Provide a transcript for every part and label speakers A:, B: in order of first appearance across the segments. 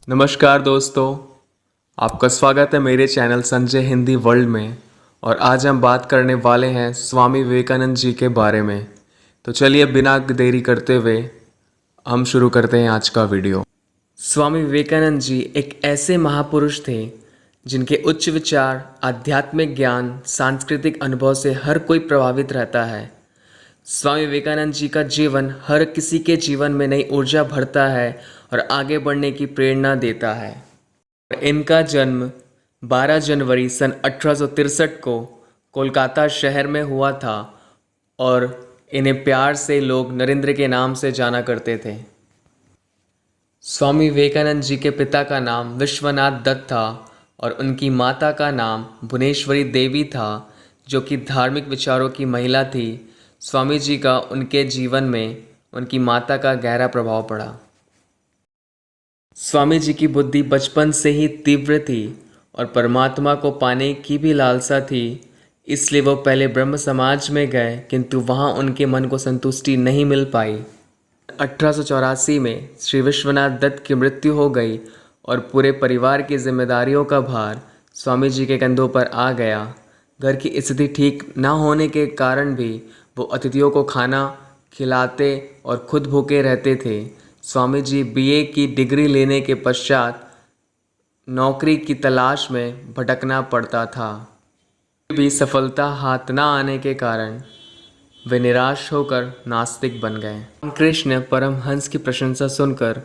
A: नमस्कार दोस्तों, आपका स्वागत है मेरे चैनल संजय हिंदी वर्ल्ड में। और आज हम बात करने वाले हैं स्वामी विवेकानंद जी के बारे में। तो चलिए बिना देरी करते हुए हम शुरू करते हैं आज का वीडियो। स्वामी विवेकानंद जी एक ऐसे महापुरुष थे जिनके उच्च विचार, आध्यात्मिक ज्ञान, सांस्कृतिक अनुभव से हर कोई प्रभावित रहता है। स्वामी विवेकानंद जी का जीवन हर किसी के जीवन में नई ऊर्जा भरता है और आगे बढ़ने की प्रेरणा देता है। इनका जन्म 12 जनवरी सन 1863 को कोलकाता शहर में हुआ था और इन्हें प्यार से लोग नरेंद्र के नाम से जाना करते थे। स्वामी विवेकानंद जी के पिता का नाम विश्वनाथ दत्त था और उनकी माता का नाम भुवनेश्वरी देवी था, जो कि धार्मिक विचारों की महिला थी। स्वामी जी का उनके जीवन में उनकी माता का गहरा प्रभाव पड़ा। स्वामी जी की बुद्धि बचपन से ही तीव्र थी और परमात्मा को पाने की भी लालसा थी। इसलिए वो पहले ब्रह्म समाज में गए, किंतु वहाँ उनके मन को संतुष्टि नहीं मिल पाई। 1884 में श्री विश्वनाथ दत्त की मृत्यु हो गई और पूरे परिवार की जिम्मेदारियों का भार स्वामी जी के कंधों पर आ गया। घर की स्थिति ठीक न होने के कारण भी वो अतिथियों को खाना खिलाते और खुद भूखे रहते थे। स्वामी जी बीए की डिग्री लेने के पश्चात नौकरी की तलाश में भटकना पड़ता था। फिर भी सफलता हाथ न आने के कारण वे निराश होकर नास्तिक बन गए। रामकृष्ण परमहंस की प्रशंसा सुनकर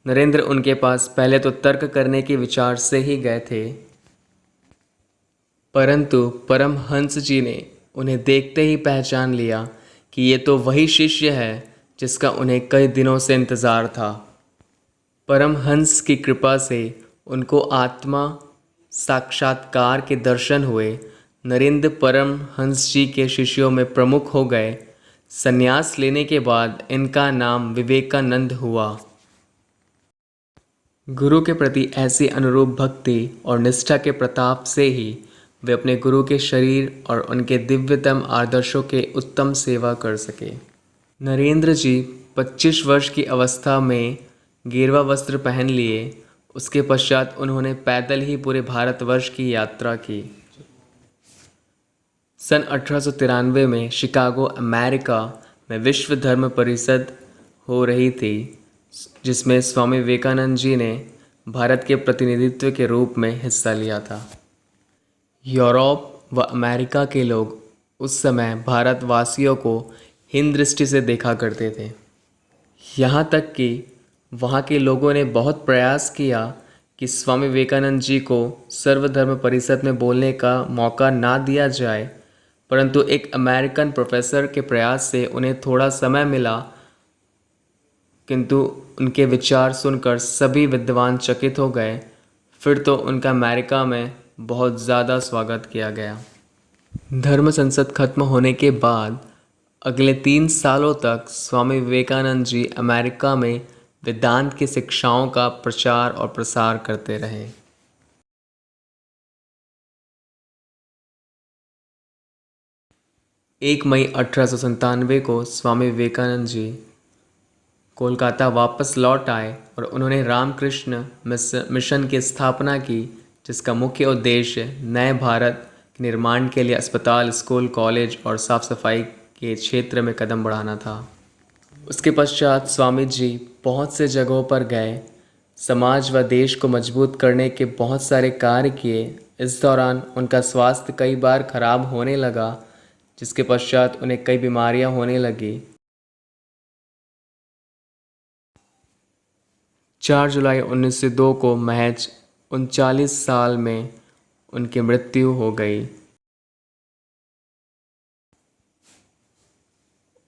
A: नरेंद्र उनके पास पहले तो तर्क करने के विचार से ही गए थे, परंतु परमहंस जी ने उन्हें देखते ही पहचान लिया कि ये तो वही शिष्य है जिसका उन्हें कई दिनों से इंतज़ार था। परमहंस की कृपा से उनको आत्मा साक्षात्कार के दर्शन हुए। नरेंद्र परमहंस जी के शिष्यों में प्रमुख हो गए। संन्यास लेने के बाद इनका नाम विवेकानंद हुआ। गुरु के प्रति ऐसी अनुरूप भक्ति और निष्ठा के प्रताप से ही वे अपने गुरु के शरीर और उनके दिव्यतम आदर्शों के उत्तम सेवा कर सके। नरेंद्र जी 25 वर्ष की अवस्था में गेरुआ वस्त्र पहन लिए। उसके पश्चात उन्होंने पैदल ही पूरे भारतवर्ष की यात्रा की। सन 1893 में शिकागो, अमेरिका में विश्व धर्म परिषद हो रही थी, जिसमें स्वामी विवेकानंद जी ने भारत के प्रतिनिधित्व के रूप में हिस्सा लिया था। यूरोप व अमेरिका के लोग उस समय भारतवासियों को हीन दृष्टि से देखा करते थे। यहाँ तक कि वहाँ के लोगों ने बहुत प्रयास किया कि स्वामी विवेकानंद जी को सर्वधर्म परिषद में बोलने का मौका ना दिया जाए, परंतु एक अमेरिकन प्रोफेसर के प्रयास से उन्हें थोड़ा समय मिला। किंतु उनके विचार सुनकर सभी विद्वान चकित हो गए। फिर तो उनका अमेरिका में बहुत ज़्यादा स्वागत किया गया। धर्म संसद खत्म होने के बाद अगले 3 सालों तक स्वामी विवेकानंद जी अमेरिका में वेदांत की शिक्षाओं का प्रचार और प्रसार करते रहे। 1 मई 1897 को स्वामी विवेकानंद जी कोलकाता वापस लौट आए और उन्होंने रामकृष्ण मिशन की स्थापना की, जिसका मुख्य उद्देश्य नए भारत के निर्माण के लिए अस्पताल, स्कूल, कॉलेज और साफ सफाई के क्षेत्र में कदम बढ़ाना था। उसके पश्चात स्वामी जी बहुत से जगहों पर गए, समाज व देश को मजबूत करने के बहुत सारे कार्य किए। इस दौरान उनका स्वास्थ्य कई बार खराब होने लगा, जिसके पश्चात उन्हें कई बीमारियां होने लगी। 4 जुलाई 1902 को महज 39 साल में उनकी मृत्यु हो गई।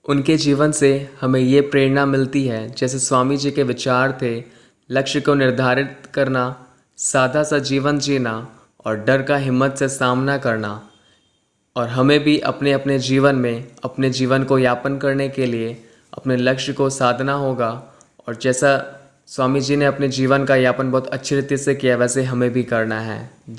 A: उनके जीवन से हमें ये प्रेरणा मिलती है, जैसे स्वामी जी के विचार थे, लक्ष्य को निर्धारित करना, सादा सा जीवन जीना और डर का हिम्मत से सामना करना। और हमें भी अपने अपने जीवन में अपने जीवन को यापन करने के लिए अपने लक्ष्य को साधना होगा। और जैसा स्वामी जी ने अपने जीवन का यापन बहुत अच्छी रीति से किया, वैसे हमें भी करना है।